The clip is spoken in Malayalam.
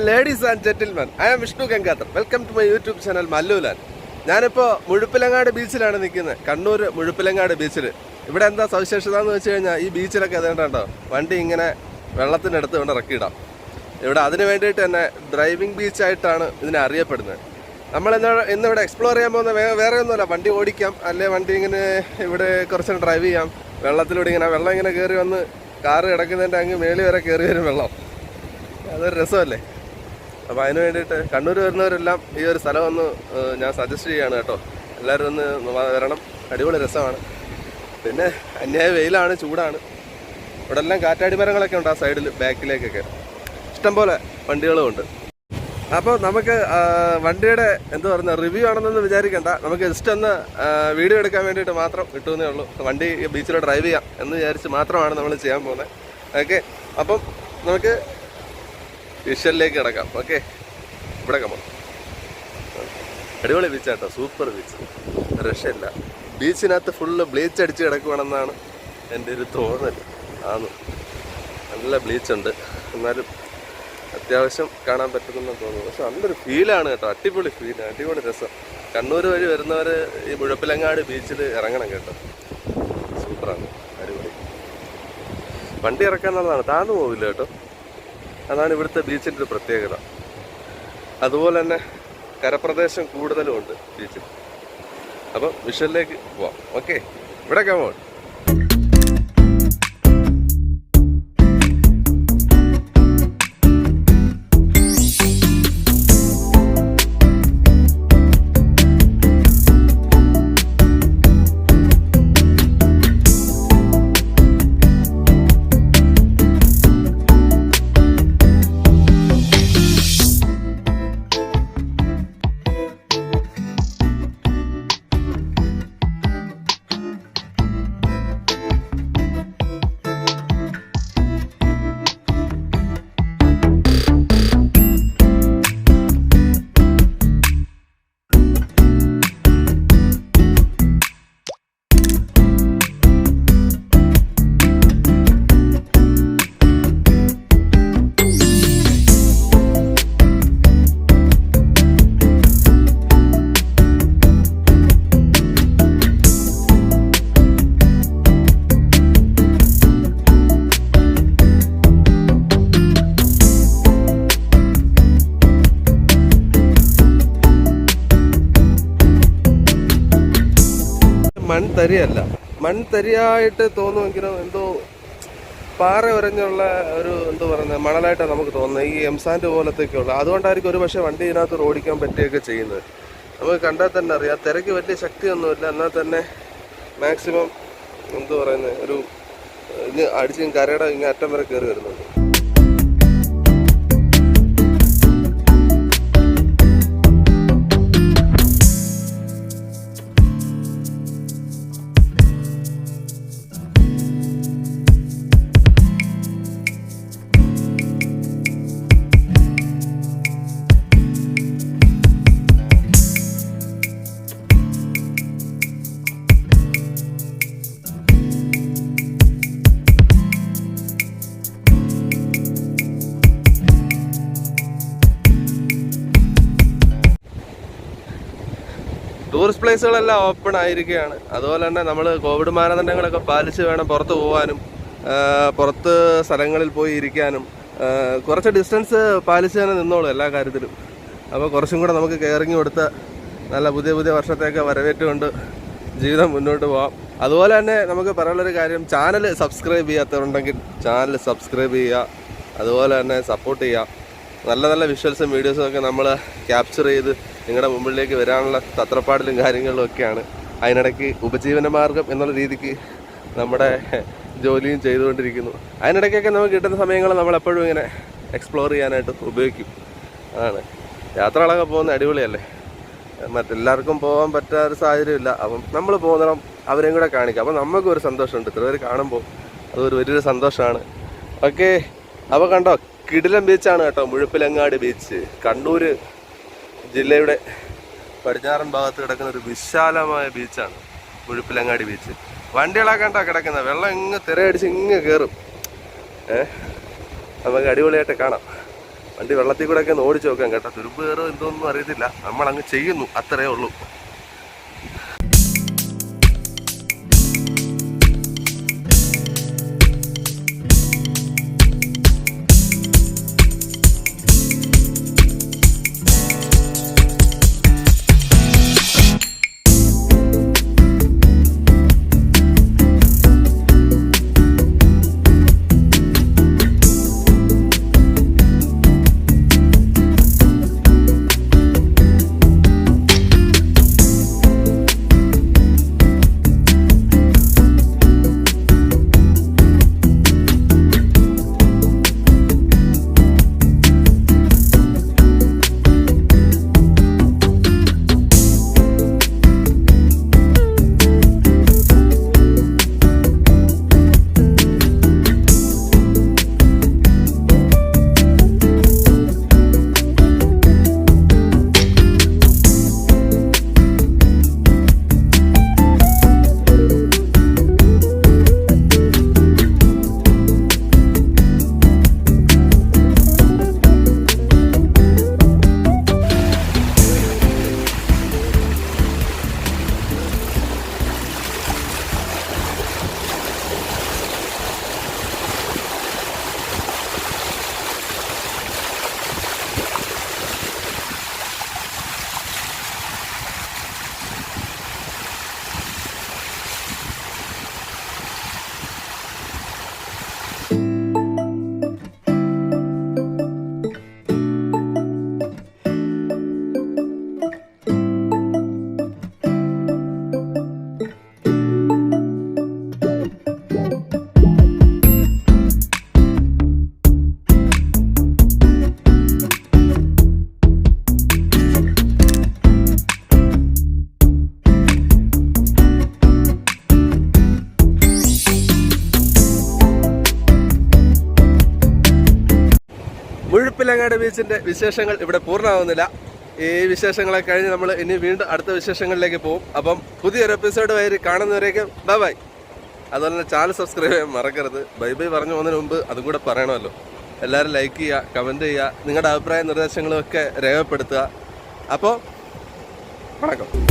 Ladies and gentlemen, I am Vishnu Gangadhar. Welcome to my YouTube channel Mallulan. ഞാനിപ്പോൾ മുഴുപ്പിലങ്ങാട് ബീച്ചിലാണ് നിൽക്കുന്നത്. കണ്ണൂർ മുഴുപ്പിലങ്ങാട് ബീച്ചിൽ. ഇവിടെ എന്താ സവിശേഷത എന്ന് വെച്ച് കഴിഞ്ഞാൽ ഈ ബീച്ചിലൊക്കെ അതുകൊണ്ടോ വണ്ടി ഇങ്ങനെ വെള്ളത്തിനടുത്ത് കൊണ്ട് ഇറക്കിയിടാം. ഇവിടെ അതിന് വേണ്ടിയിട്ട് തന്നെ ഡ്രൈവിംഗ് ബീച്ചായിട്ടാണ് ഇതിനെ അറിയപ്പെടുന്നത്. നമ്മൾ ഇന്നിവിടെ എക്സ്പ്ലോർ ചെയ്യാൻ പോകുന്ന വേറെ ഒന്നുമല്ല, വണ്ടി ഓടിക്കാം, അല്ലെ വണ്ടി ഇങ്ങനെ ഇവിടെ കുറച്ച് ഡ്രൈവ് ചെയ്യാം. വെള്ളത്തിലൂടെ ഇങ്ങനെ വെള്ളം ഇങ്ങനെ കയറി വന്ന് കാറ് കിടക്കുന്നതിൻ്റെ അങ്ങ് മേളിൽ വരെ കയറി വരും വെള്ളം. അതൊരു രസമല്ലേ? അപ്പോൾ അതിന് വേണ്ടിയിട്ട് കണ്ണൂർ വരുന്നവരെല്ലാം ഈ ഒരു സ്ഥലം ഒന്ന് ഞാൻ സജസ്റ്റ് ചെയ്യുകയാണ് കേട്ടോ. എല്ലാവരും ഒന്ന് വരണം, അടിപൊളി രസമാണ്. പിന്നെ അന്യായ വെയിലാണ്, ചൂടാണ്. ഇവിടെ എല്ലാം കാറ്റാടി മരങ്ങളൊക്കെ ഉണ്ട് ആ സൈഡിൽ ബാക്കിലേക്കൊക്കെ. ഇഷ്ടംപോലെ വണ്ടികളും ഉണ്ട്. അപ്പോൾ നമുക്ക് വണ്ടിയുടെ എന്താ പറയുക റിവ്യൂ ആണെന്നൊന്ന് വിചാരിക്കേണ്ട, നമുക്ക് ജസ്റ്റ് ഒന്ന് വീഡിയോ എടുക്കാൻ വേണ്ടിയിട്ട് മാത്രം കിട്ടുന്നേ ഉള്ളൂ. വണ്ടി ബീച്ചിൽ ഡ്രൈവ് ചെയ്യാം എന്ന് വിചാരിച്ച് മാത്രമാണ് നമ്മൾ ചെയ്യാൻ പോകുന്നത്. ഓക്കെ, അപ്പം നമുക്ക് വിഷ്വലിലേക്ക് കിടക്കാം. ഓക്കെ, ഇവിടെ കമ്മ അടിപൊളി ബീച്ചാട്ടോ, സൂപ്പർ ബീച്ച്, രക്ഷയില്ല. ബീച്ചിനകത്ത് ഫുള്ള് ബ്ലീച്ച് അടിച്ച് കിടക്കുവാണെന്നാണ് എൻ്റെ ഒരു തോന്നൽ. ആണ്, നല്ല ബ്ലീച്ചുണ്ട്, എന്നാലും അത്യാവശ്യം കാണാൻ പറ്റുമെന്ന് തോന്നുന്നു. പക്ഷെ നല്ലൊരു ഫീലാണ് കേട്ടോ, അടിപൊളി ഫീൽ, അടിപൊളി രസം. കണ്ണൂർ വഴി വരുന്നവർ ഈ മുഴപ്പിലങ്ങാട് ബീച്ചിൽ ഇറങ്ങണം കേട്ടോ, സൂപ്പറാണ്, അടിപൊളി. വണ്ടി ഇറക്കാൻ നല്ലതാണ്, താഴ്ന്നു പോവില്ല കേട്ടോ. അതാണ് ഇവിടുത്തെ ബീച്ചിൻ്റെ ഒരു പ്രത്യേകത. അതുപോലെ തന്നെ കരപ്രദേശം കൂടുതലും ഉണ്ട് ബീച്ചിൽ. അപ്പം വിഷ്വലിലേക്ക് പോവാം. ഓക്കെ, ഇവിടെ കമോൺ. മൺതരിയല്ല, മൺതരിയായിട്ട് തോന്നുമെങ്കിലും എന്തോ പാറ ഉരഞ്ഞുള്ള ഒരു എന്തോ പറയുന്നത് മണലായിട്ടാണ് നമുക്ക് തോന്നുന്നത്, ഈ എംസാൻഡ് പോലത്തേക്കുള്ള. അതുകൊണ്ടായിരിക്കും ഒരു പക്ഷേ വണ്ടി ഇതിനകത്ത് ഓടിക്കാൻ പറ്റുകയൊക്കെ ചെയ്യുന്നത്. നമുക്ക് കണ്ടാൽ തന്നെ അറിയാം, തിരക്ക് വലിയ ശക്തിയൊന്നുമില്ല, എന്നാൽ തന്നെ മാക്സിമം എന്തോ പറയുന്നത് ഒരു ഇങ്ങ് അടിച്ച് കരയുടെ ഇങ്ങനെ അറ്റം വരെ കയറി വരുന്നുണ്ട്. ടൂറിസ്റ്റ് പ്ലേസുകളെല്ലാം ഓപ്പൺ ആയിരിക്കുകയാണ്. അതുപോലെ തന്നെ നമ്മൾ കോവിഡ് മാനദണ്ഡങ്ങളൊക്കെ പാലിച്ച് വേണം പുറത്ത് പോകാനും, പുറത്ത് സ്ഥലങ്ങളിൽ പോയി ഇരിക്കാനും. കുറച്ച് ഡിസ്റ്റൻസ് പാലിച്ച് തന്നെ നിന്നോളൂ എല്ലാ കാര്യത്തിലും. അപ്പോൾ കുറച്ചും കൂടെ നമുക്ക് കെയറിങ് കൊടുത്ത നല്ല പുതിയ പുതിയ വർഷത്തേക്ക് വരവേറ്റുകൊണ്ട് ജീവിതം മുന്നോട്ട് പോകാം. അതുപോലെ തന്നെ നമുക്ക് പറയാനുള്ളൊരു കാര്യം, ചാനൽ സബ്സ്ക്രൈബ് ചെയ്യാത്തവരുണ്ടെങ്കിൽ ചാനൽ സബ്സ്ക്രൈബ് ചെയ്യുക, അതുപോലെ തന്നെ സപ്പോർട്ട് ചെയ്യുക. നല്ല നല്ല വിഷ്വൽസും വീഡിയോസും ഒക്കെ നമ്മൾ ക്യാപ്ചർ ചെയ്ത് നിങ്ങളുടെ മുമ്പിലേക്ക് വരാനുള്ള തത്രപ്പാടിലും കാര്യങ്ങളിലും ഒക്കെയാണ്. അതിനിടയ്ക്ക് ഉപജീവന മാർഗം എന്നുള്ള രീതിക്ക് നമ്മുടെ ജോലിയും ചെയ്തുകൊണ്ടിരിക്കുന്നു. അതിനിടയ്ക്കൊക്കെ നമുക്ക് കിട്ടുന്ന സമയങ്ങൾ നമ്മളെപ്പോഴും ഇങ്ങനെ എക്സ്പ്ലോർ ചെയ്യാനായിട്ട് ഉപയോഗിക്കും. അതാണ്, യാത്രകളൊക്കെ പോകുന്ന അടിപൊളിയല്ലേ. മറ്റെല്ലാവർക്കും പോകാൻ പറ്റാത്തൊരു സാഹചര്യമില്ല. അപ്പം നമ്മൾ പോകുന്നിടം അവരെയും കൂടെ കാണിക്കാം. അപ്പം നമുക്കൊരു സന്തോഷമുണ്ട്, ഇത്ര പേര് കാണുമ്പോൾ അതൊരു വലിയൊരു സന്തോഷമാണ്. ഓക്കെ, അപ്പോൾ കണ്ടോ, കിടിലൻ ബീച്ചാണ് കേട്ടോ മുഴുപ്പിലങ്ങാട് ബീച്ച്. കണ്ണൂർ ജില്ലയുടെ പടിഞ്ഞാറൻ ഭാഗത്ത് കിടക്കുന്ന ഒരു വിശാലമായ ബീച്ചാണ് മുഴുപ്പിലങ്ങാടി ബീച്ച്. വണ്ടികളൊക്കെ കണ്ടാ കിടക്കുന്നത്, വെള്ളം ഇങ്ങ് തിരയടിച്ച് ഇങ്ങ് കയറും. നമുക്ക് അടിപൊളിയായിട്ട് കാണാം. വണ്ടി വെള്ളത്തിൽ കൂടെ ഒക്കെ ഒന്ന് ഓടിച്ചു നോക്കാം കേട്ടോ. തുരുമ്പ് കയറോ എന്തോന്നും അറിയത്തില്ല, നമ്മളങ്ങ് ചെയ്യുന്നു, അത്രേ ഉള്ളൂ. മുഴുപ്പിലങ്ങാട് ബീച്ചിന്റെ വിശേഷങ്ങൾ ഇവിടെ പൂർണ്ണമാവുന്നില്ല. ഈ വിശേഷങ്ങളെ കഴിഞ്ഞ് നമ്മൾ ഇനി വീണ്ടും അടുത്ത വിശേഷങ്ങളിലേക്ക് പോകും. അപ്പം പുതിയൊരു എപ്പിസോഡ് വരെ കാണുന്നവരേക്കും ബൈ ബൈ. അതുപോലെ തന്നെ ചാനൽ സബ്സ്ക്രൈബ് ചെയ്യാൻ മറക്കരുത്. ബൈ ബൈ പറഞ്ഞു പോകുന്നതിന് മുമ്പ് അതും കൂടെ പറയണമല്ലോ. എല്ലാവരും ലൈക്ക് ചെയ്യുക, കമൻറ്റ് ചെയ്യുക, നിങ്ങളുടെ അഭിപ്രായ നിർദ്ദേശങ്ങളും ഒക്കെ രേഖപ്പെടുത്തുക. അപ്പോൾ വണക്കം.